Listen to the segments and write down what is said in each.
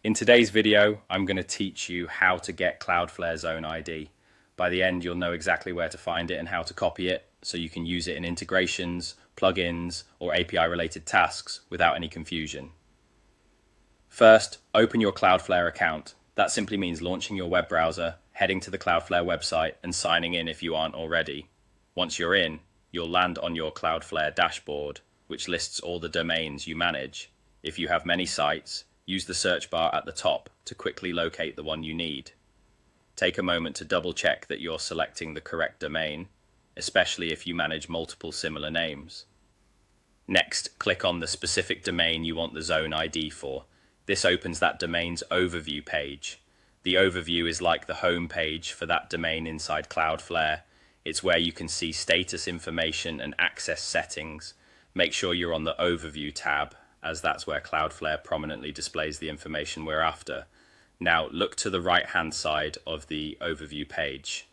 In today's video, I'm going to teach you how to get Cloudflare Zone ID. By the end, you'll know exactly where to find it and how to copy it, so you can use it in integrations, plugins, or API-related tasks without any confusion. First, open your Cloudflare account. That simply means launching your web browser, heading to the Cloudflare website, and signing in if you aren't already. Once you're in, you'll land on your Cloudflare dashboard, which lists all the domains you manage. If you have many sites, use the search bar at the top to quickly locate the one you need. Take a moment to double check that you're selecting the correct domain, especially if you manage multiple similar names. Next, click on the specific domain you want the Zone ID for. This opens that domain's overview page. The overview is like the home page for that domain inside Cloudflare. It's where you can see status information and access settings. Make sure you're on the Overview tab, as that's where Cloudflare prominently displays the information we're after. Now look to the right-hand side of the Overview page.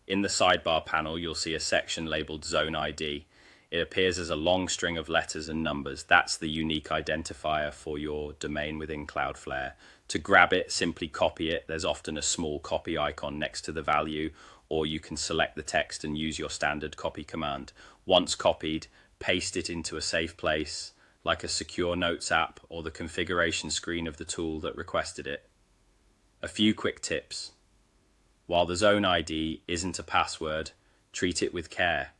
In the sidebar panel, you'll see a section labeled Zone ID. It appears as a long string of letters and numbers. That's the unique identifier for your domain within Cloudflare. To grab it, simply copy it. There's often a small copy icon next to the value, or you can select the text and use your standard copy command. Once copied, paste it into a safe place, like a secure notes app or the configuration screen of the tool that requested it. A few quick tips. While the Zone ID isn't a password, treat it with care.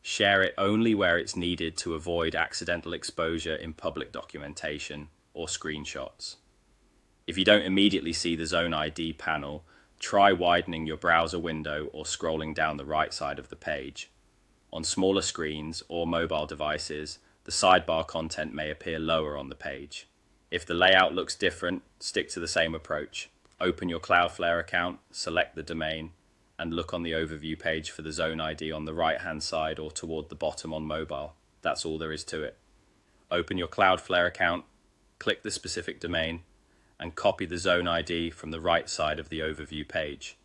Share it only where it's needed to avoid accidental exposure in public documentation or screenshots. If you don't immediately see the Zone ID panel, try widening your browser window or scrolling down the right side of the page. On smaller screens or mobile devices, the sidebar content may appear lower on the page. If the layout looks different, stick to the same approach. Open your Cloudflare account, select the domain, and look on the overview page for the Zone ID on the right-hand side or toward the bottom on mobile. That's all there is to it. Open your Cloudflare account, click the specific domain, and copy the Zone ID from the right side of the overview page.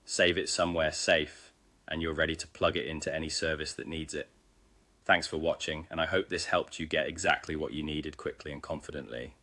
Save it somewhere safe, and you're ready to plug it into any service that needs it. Thanks for watching, and I hope this helped you get exactly what you needed quickly and confidently.